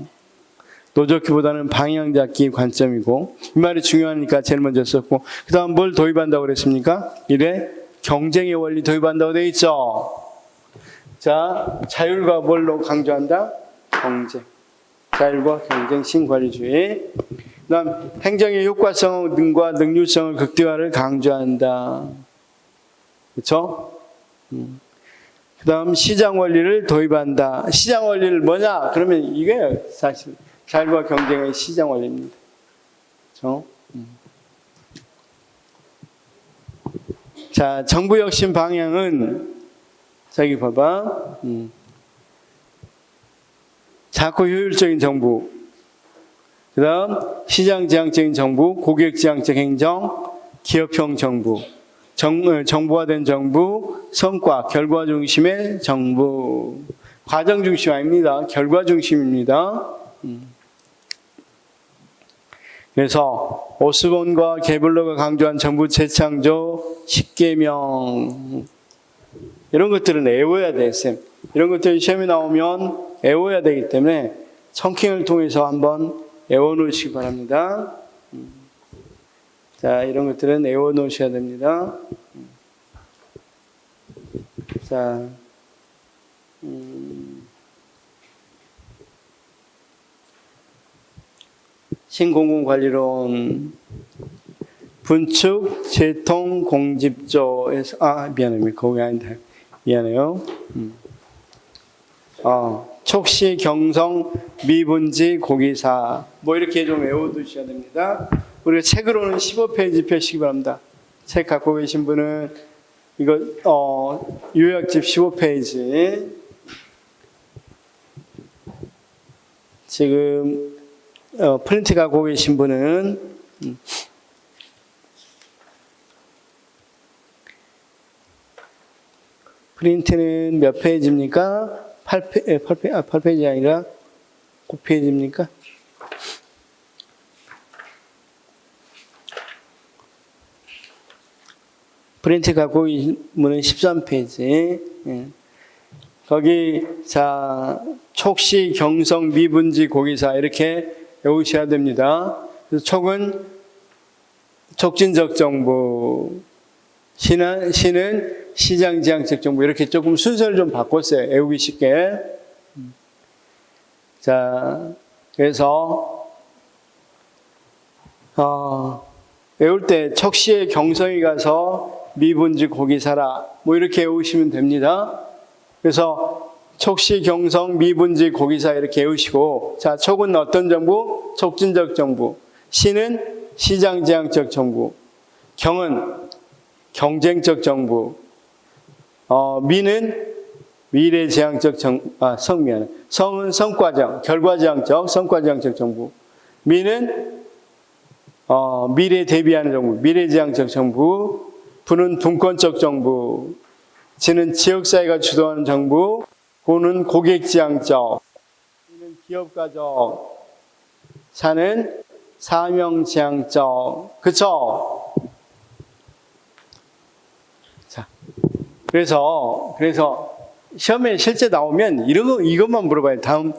노젓기보다는 방향 잡기 관점이고, 이 말이 중요하니까 제일 먼저 썼고, 그 다음 뭘 도입한다고 그랬습니까? 이래 경쟁의 원리 도입한다고 돼 있죠. 자, 자율과 뭘로 강조한다? 경쟁. 자율과 경쟁, 신관리주의. 그 다음 행정의 효과성 등과 능률성을 극대화를 강조한다. 그렇죠? 그 다음 시장 원리를 도입한다. 시장 원리를 뭐냐? 그러면 이게 사실 자율과 경쟁의 시장 원리입니다. 그렇죠? 자, 정부 혁신 방향은 저기 봐봐. 작고 효율적인 정부. 그 다음 시장지향적인 정부, 고객지향적 행정, 기업형 정부. 정부화된 정부, 성과, 결과 중심의 정부. 과정 중심 아닙니다. 결과 중심입니다. 그래서 오스본과 게블러가 강조한 정부 재창조 10계명 이런 것들은 외워야 돼, 쌤. 이런 것들이 시험에 나오면 외워야 되기 때문에 청킹을 통해서 한번 외워놓으시기 바랍니다. 자, 이런 것들은 외워놓으셔야 됩니다. 자, 신공공관리론 분축 재통 공집조에서 미안해요. 거기 아닌데 미안해요. 촉시 경성 미분지 고기사 뭐 이렇게 좀 외워두셔야 됩니다. 우리가 책으로는 15페이지 펴시기 바랍니다. 책 갖고 계신 분은 이거 요약집 15페이지 지금 프린트 갖고 계신 분은 프린트는 몇 페이지입니까? 8페이지 아니라 9페이지입니까? 프린트 갖고 있는 분은 13페이지. 예. 거기, 자, 촉시, 경성, 미분지, 고기사, 이렇게 외우셔야 됩니다. 그래서 촉은 촉진적 정부, 시는 시장지향적 정부, 이렇게 조금 순서를 좀 바꿨어요. 외우기 쉽게. 자, 그래서, 외울 때 척시의 경성이 가서 미분지 고기사라 뭐 이렇게 외우시면 됩니다. 그래서 촉시 경성 미분지 고기사 이렇게 외우시고, 자, 촉은 어떤 정부? 촉진적 정부. 시는 시장지향적 정부. 경은 경쟁적 정부. 미는 미래지향적 성은 성과지향, 결과지향적, 성과지향적 정부. 미는 미래 대비하는 정부, 미래지향적 정부. 부는 분권적 정부. 지는 지역사회가 주도하는 정부. 고는 고객지향적. 이는 기업가적. 사는 사명지향적. 그쵸? 자, 그래서 시험에 실제 나오면 이것만 물어봐요. 다음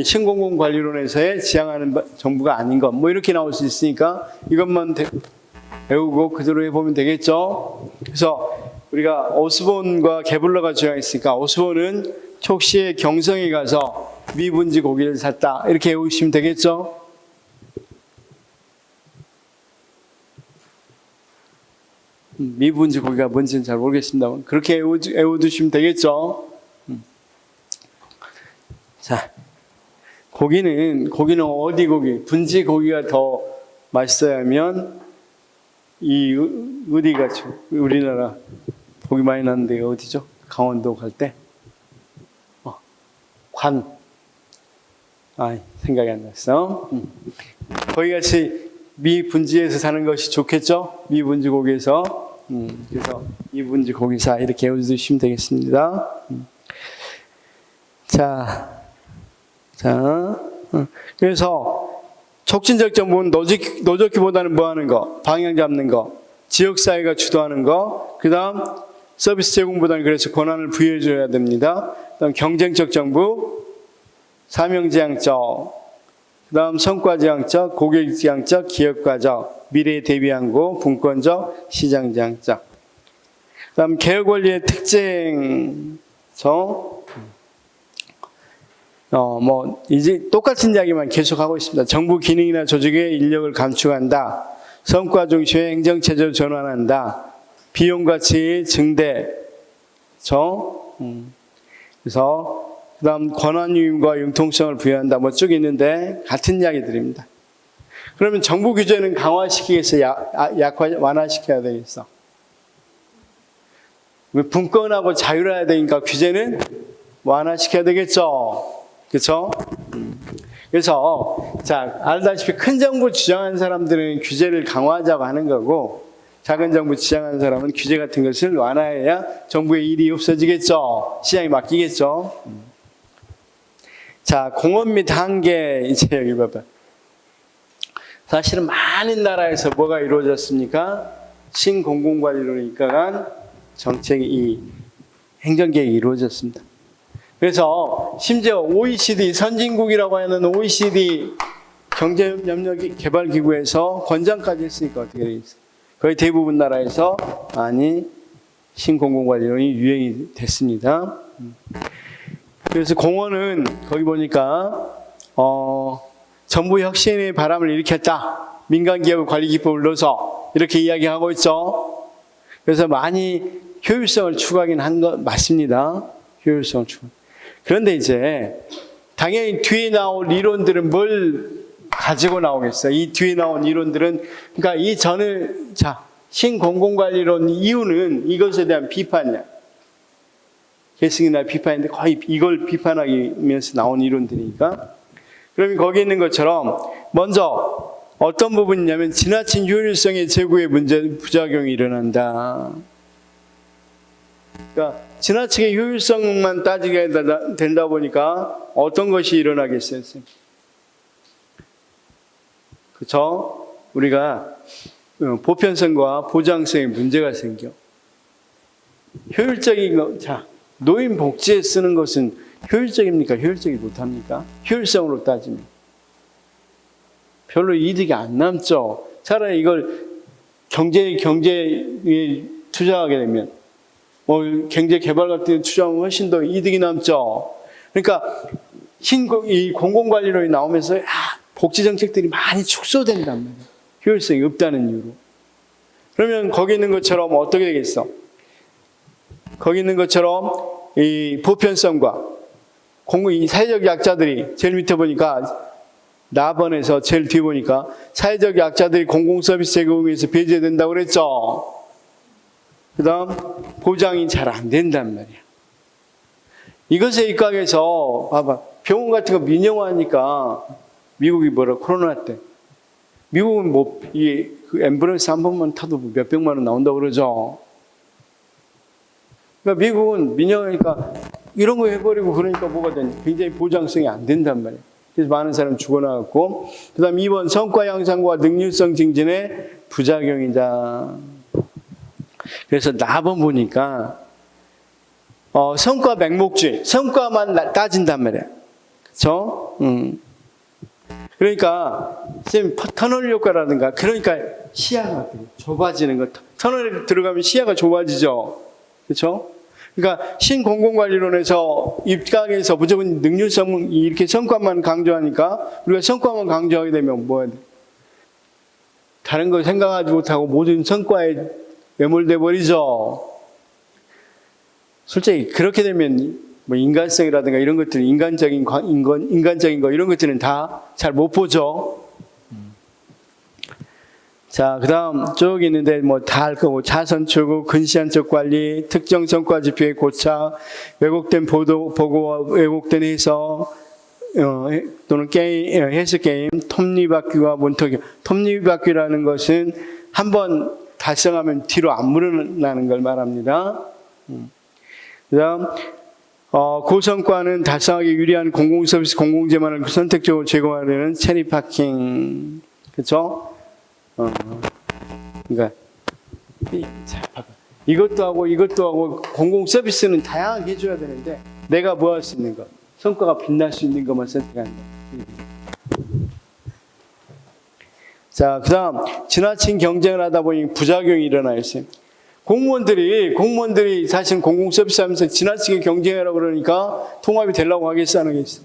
신공공관리론에서의 지향하는 정부가 아닌 것, 뭐 이렇게 나올 수 있으니까 이것만 배우고 그대로 해보면 되겠죠. 그래서 우리가 오스본과 게블러가 주장했으니까 오스본은 촉시의 경성에 가서 미분지 고기를 샀다 이렇게 외우시면 되겠죠. 미분지 고기가 뭔지는 잘 모르겠습니다. 그렇게 외워두시면 되겠죠. 자, 고기는 어디 고기? 분지 고기가 더 맛있어야 하면 어디가 우리나라 고기 많이 나는데 어디죠? 강원도 갈 때 생각이 안 났어. 거기 같이 미분지에서 사는 것이 좋겠죠? 미분지 고기에서. 그래서 미분지 고기사 이렇게 외워주시면 되겠습니다. 그래서 촉진적 정부는 노젓기보다는 뭐 하는 거? 방향 잡는 거. 지역사회가 주도하는 거. 그 다음 서비스 제공보다는 그래서 권한을 부여해줘야 됩니다. 그 다음 경쟁적 정부, 사명지향적, 그 다음 성과지향적, 고객지향적, 기업가적, 미래에 대비한 거, 분권적, 시장지향적. 그 다음 개혁원리의 특징. 이제 똑같은 이야기만 계속하고 있습니다. 정부 기능이나 조직의 인력을 감축한다. 성과 중심의 행정체제로 전환한다. 비용가치 증대. 그래서 그 다음 권한유임과 융통성을 부여한다. 뭐 쭉 있는데 같은 이야기들입니다. 그러면 정부 규제는 강화시키겠어? 완화시켜야 되겠어? 분권하고 자율화해야 되니까 규제는 완화시켜야 되겠죠? 그렇죠? 그래서 알다시피 큰 정부 주장하는 사람들은 규제를 강화하자고 하는 거고, 작은 정부 주장하는 사람은 규제 같은 것을 완화해야 정부의 일이 없어지겠죠? 시장이 맡기겠죠? 자, 공업 및 한계, 이제 여기 봐봐. 사실은 많은 나라에서 뭐가 이루어졌습니까? 신공공관리론에 입각한 정책이, 이 행정계획이 이루어졌습니다. 그래서 심지어 OECD, 선진국이라고 하는 OECD 경제협력개발기구에서 권장까지 했으니까 어떻게 되겠어요? 거의 대부분 나라에서 많이 신공공관리론이 유행이 됐습니다. 그래서 공원은 거기 보니까 정부 혁신의 바람을 일으켰다. 민간기업 관리 기법을 넣어서 이렇게 이야기하고 있죠. 그래서 많이 효율성을 추구하긴 한 것 맞습니다. 효율성을 추구. 그런데 이제 당연히 뒤에 나올 이론들은 뭘 가지고 나오겠어요? 이 뒤에 나온 이론들은, 그러니까 이 전을, 신공공관리론 이유는 이것에 대한 비판이야. 계승이나 비판인데 거의 이걸 비판하면서 나온 이론들이니까. 그러면 거기 있는 것처럼 먼저 어떤 부분이냐면 지나친 효율성의 제고의 문제, 부작용이 일어난다. 그러니까 지나치게 효율성만 따지게 된다 보니까 어떤 것이 일어나겠어요? 그렇죠? 우리가 보편성과 보장성에 문제가 생겨. 효율적인 거, 노인 복지에 쓰는 것은 효율적입니까? 효율적이 못합니까? 효율성으로 따지면 별로 이득이 안 남죠. 차라리 이걸 경제에 투자하게 되면, 경제 개발 같은 데 투자하면 훨씬 더 이득이 남죠. 그러니까 이 공공관리론이 나오면서 복지 정책들이 많이 축소된단 말이에요. 효율성이 없다는 이유로. 그러면 거기 있는 것처럼 어떻게 되겠어? 거기 있는 것처럼 이 보편성과 이 사회적 약자들이 제일 밑에 보니까 나번에서 제일 뒤에 보니까 사회적 약자들이 공공서비스 제공에서 배제된다고 그랬죠. 그 다음 보장이 잘 안 된단 말이야. 이것에 입각해서 봐봐, 병원 같은 거 민영화하니까 미국이 코로나 때 미국은 그 앰뷸런스 한 번만 타도 몇백만 원 나온다고 그러죠. 그러니까 미국은 민영화니까 이런 거 해버리고 그러니까 뭐가 되냐, 굉장히 보장성이 안 된단 말이에요. 그래서 많은 사람이 죽어나갔고, 그 다음 2번 성과 향상과 능률성 증진의 부작용이다. 그래서 나번 보니까 성과 맹목주의, 성과만 따진단 말이에요. 그렇죠? 그러니까 쌤 터널 효과라든가, 그러니까 시야가 좁아지는 것. 터널에 들어가면 시야가 좁아지죠. 그렇죠? 그러니까 신공공관리론에서 입각해서 무조건 능률성 이렇게 성과만 강조하니까 우리가 성과만 강조하게 되면 뭐야 돼? 다른 거 생각하지 못하고 모든 성과에 매몰돼 버리죠. 솔직히 그렇게 되면 인간성이라든가 이런 것들, 인간적인 거 이런 것들은 다 잘 못 보죠. 자, 그 다음 쭉 있는데 다 할 거고, 자선 추구, 근시안적 관리, 특정 성과 지표의 고착, 왜곡된 보고와 왜곡된 해석, 또는 해석 게임, 톱니바퀴와 문턱이. 톱니바퀴라는 것은 한번 달성하면 뒤로 안 물러나는 걸 말합니다. 그 다음, 고성과는 달성하기 유리한 공공서비스, 공공재만을 선택적으로 제공하려는 체리파킹. 그렇죠? 그러니까 이것도 하고 공공서비스는 다양하게 해줘야 되는데 내가 뭐 할 수 있는 거, 성과가 빛날 수 있는 것만 선택한다. 자, 그 다음 지나친 경쟁을 하다 보니 부작용이 일어나요. 공무원들이 사실 공공서비스 하면서 지나치게 경쟁하라고 그러니까 통합이 되려고 하겠어, 안 하겠어?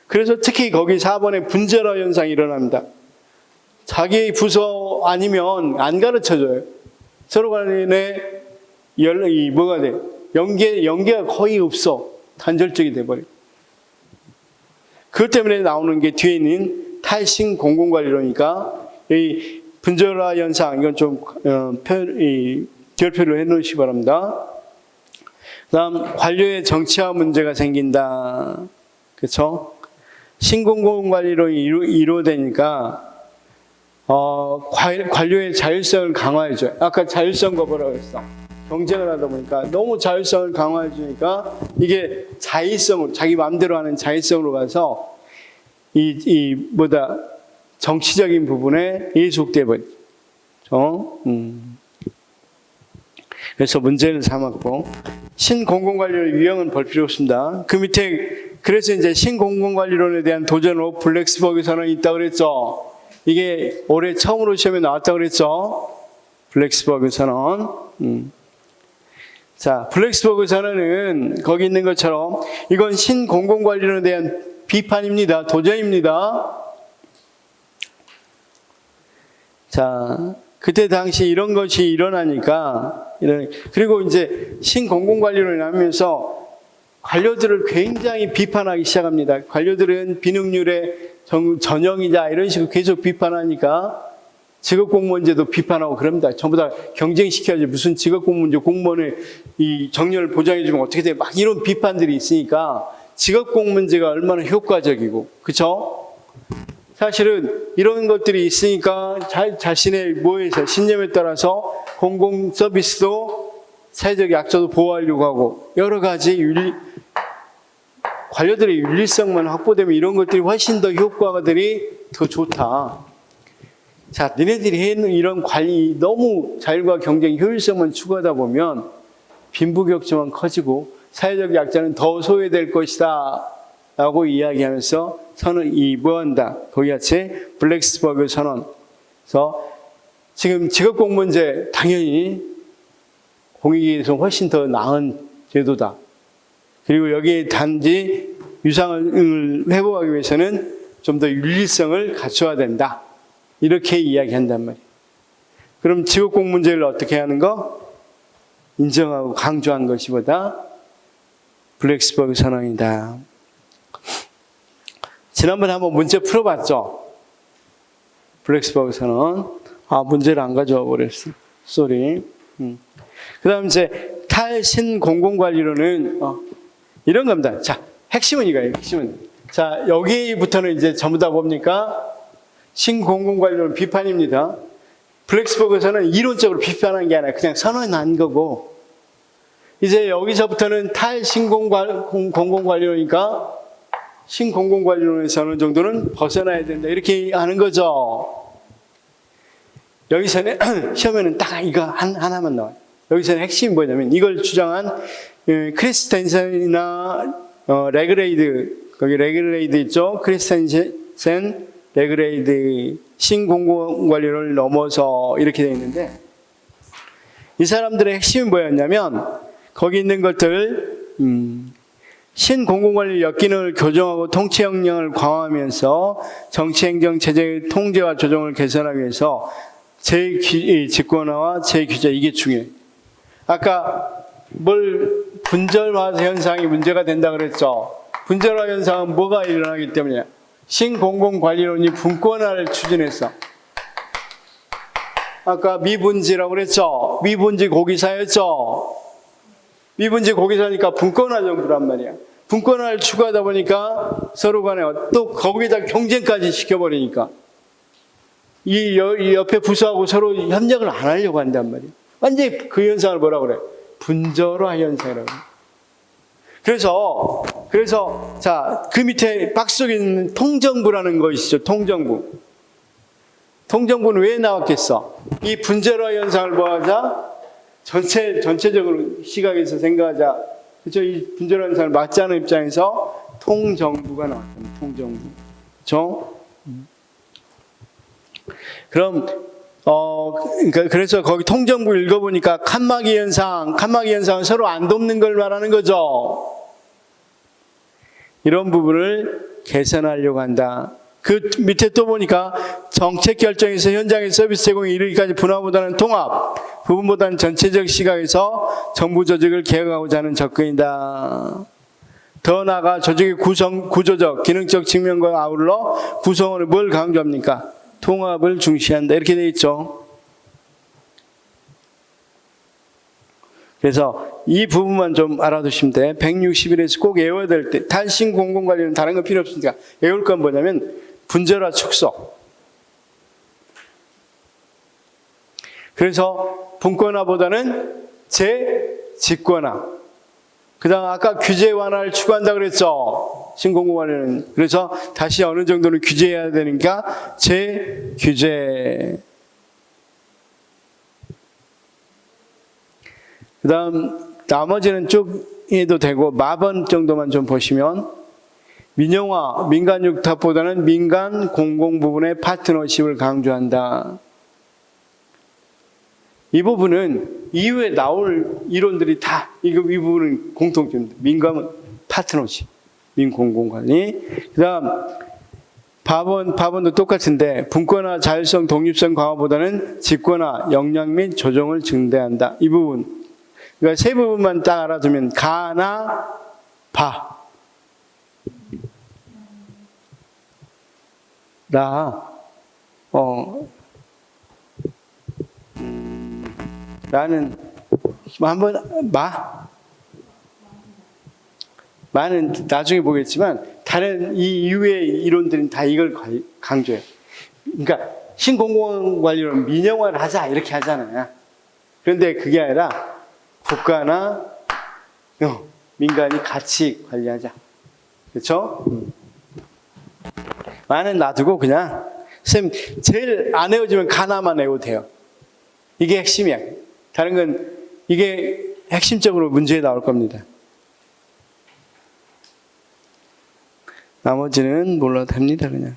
그래서 특히 거기 4번에 분절화 현상이 일어납니다. 자기 부서 아니면 안 가르쳐줘요. 서로 간에 뭐가 돼? 연계가 거의 없어. 단절적이 돼버려. 그것 때문에 나오는 게 뒤에 있는 탈신 공공관리론이니까 이 분절화 현상, 이건 좀 결표를 해놓으시기 바랍니다. 그 다음 관료의 정치화 문제가 생긴다. 그렇죠? 신공공관리론이 이루어되니까 관료의 자율성을 강화해줘요. 아까 자율성과 뭐라고 했어? 경쟁을 하다 보니까 너무 자율성을 강화해주니까 이게 자의성으로, 자기 마음대로 하는 자의성으로 가서 정치적인 부분에 예속돼 버리죠. 그래서 문제를 삼았고, 신공공관리론 유형은 볼 필요 없습니다. 그 밑에 그래서 이제 신공공관리론에 대한 도전으로 블랙스버그 선언이 있다고 그랬죠. 이게 올해 처음으로 시험에 나왔다고 그랬죠. 블랙스버그 선언. 자, 블랙스버그 선언은 거기 있는 것처럼 이건 신공공관리론에 대한 비판입니다. 도전입니다. 자, 그때 당시 이런 것이 일어나니까, 그리고 이제 신공공관리론이 나오면서 관료들을 굉장히 비판하기 시작합니다. 관료들은 비능률의 전형이자 이런 식으로 계속 비판하니까 직업공무원제도 비판하고 그럽니다. 전부 다 경쟁시켜야지 무슨 직업공무원제 공무원의 이 정년을 보장해주면 어떻게 돼? 막 이런 비판들이 있으니까 직업공무원제가 얼마나 효과적이고, 그쵸? 사실은 이런 것들이 있으니까 자신의 뭐에서 신념에 따라서 공공 서비스도 사회적 약자도 보호하려고 하고 여러 가지 관료들의 윤리성만 확보되면 이런 것들이 훨씬 더 효과들이 더 좋다. 자, 너네들이 하는 이런 관리 너무 자율과 경쟁 효율성만 추구하다 보면 빈부격차만 커지고 사회적 약자는 더 소외될 것이다 라고 이야기하면서 뭐한다. 거기 같이 블랙스버그 선언에서 지금 직업공무원제 당연히 공익에서 훨씬 더 나은 제도다. 그리고 여기에 단지 유상을 회복하기 위해서는 좀 더 윤리성을 갖춰야 된다. 이렇게 이야기한단 말이에요. 그럼 직업공무원제를 어떻게 하는 거? 인정하고 강조한 것이보다 블랙스버그 선언이다. 지난번에 한번 문제 풀어봤죠? 블랙스버그 선언. 문제를 안 가져와 버렸어. 쏘리. 그 다음 이제 탈신공공관리론은 이런 겁니다. 자, 핵심은 이거예요. 핵심은. 자, 여기부터는 이제 전부 다 뭡니까? 신공공관리론 비판입니다. 블랙스버그 선언은 이론적으로 비판한 게 아니라 그냥 선언한 거고, 이제 여기서부터는 탈신공공관리론이니까 신공공관리론에서 어느 정도는 벗어나야 된다. 이렇게 하는 거죠. 여기서는 시험에는 딱 이거 하나만 나와요. 여기서는 핵심이 뭐냐면 이걸 주장한 크리스텐센이나 레그레이드, 거기 레그레이드 있죠? 크리스텐센, 레그레이드, 신공공관리론을 넘어서 이렇게 되어 있는데, 이 사람들의 핵심이 뭐였냐면 거기 있는 것들 신공공관리 역기능을 교정하고 통치 역량을 강화하면서 정치행정 체제의 통제와 조정을 개선하기 위해서 직권화와 재규제, 이게 중요해요. 아까 분절화 현상이 문제가 된다 그랬죠. 분절화 현상은 뭐가 일어나기 때문이냐? 신공공관리론이 분권화를 추진했어. 아까 미분지라고 그랬죠. 미분지 고기사였죠. 미분지 고기사니까 분권화 정부란 말이야. 분권화를 추구하다 보니까 서로 간에 또 거기다 경쟁까지 시켜버리니까 이 옆에 부서하고 서로 협력을 안 하려고 한단 말이야. 완전히 그 현상을 뭐라 그래? 분절화 현상이라고. 그래서 자, 그 밑에 박스 속에 있는 통정부라는 것이죠. 통정부. 통정부는 왜 나왔겠어? 이 분절화 현상을 뭐하자? 전체적으로 시각에서 생각하자. 그렇죠? 이 분절화 현상을 맞지 않은 입장에서 통정부가 나왔습니다. 통정부. 그렇죠? 그럼 그래서 거기 통정부 읽어보니까 칸막이 현상은 서로 안 돕는 걸 말하는 거죠. 이런 부분을 개선하려고 한다. 그 밑에 또 보니까 정책 결정에서 현장의 서비스 제공에 이르기까지 분화보다는 통합, 부분보다는 전체적 시각에서 정부 조직을 개혁하고자 하는 접근이다. 더 나아가 조직의 구조적, 기능적 측면과 아울러 구성원을 뭘 강조합니까? 통합을 중시한다. 이렇게 되어 있죠. 그래서 이 부분만 좀 알아두시면 돼. 161에서 꼭 외워야 될 때, 탈신공공관리는 다른 건 필요 없으니까 외울 건 뭐냐면 분절화 축소. 그래서 분권화보다는 재직권화. 그 다음 아까 규제 완화를 추구한다 그랬죠. 신공공관리는. 그래서 다시 어느 정도는 규제해야 되니까 재규제. 그 다음 나머지는 쭉 해도 되고 마번 정도만 좀 보시면 민영화, 민간 육탑보다는 민간 공공 부분의 파트너십을 강조한다. 이 부분은 이후에 나올 이론들이 다 이 부분은 공통점입니다. 민간 파트너십, 민공공관리. 그 다음 밥원도 똑같은데 분권화, 자율성, 독립성 강화보다는 직권화, 역량 및 조정을 증대한다. 이 부분. 그러니까 세 부분만 딱 알아두면 가나 바. 나는 한번 마는 나중에 보겠지만 다른 이 이후의 이론들은 다 이걸 강조해요. 그러니까 신공공관리론 민영화를 하자 이렇게 하잖아요. 그런데 그게 아니라 국가나 민간이 같이 관리하자. 그렇죠? 마는 놔두고 그냥 선생님 제일 안 외워지면 가나만 외워도 돼요. 이게 핵심이야. 다른 건 이게 핵심적으로 문제에 나올 겁니다. 나머지는 몰라도 됩니다. 그냥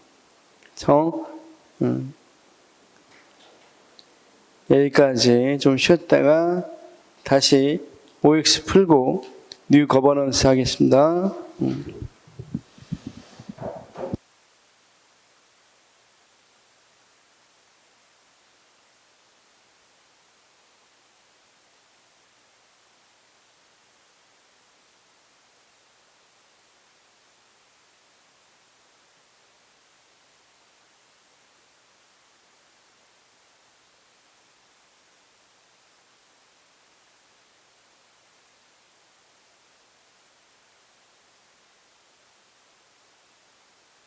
여기까지 좀 쉬었다가 다시 OX 풀고 뉴 거버넌스 하겠습니다.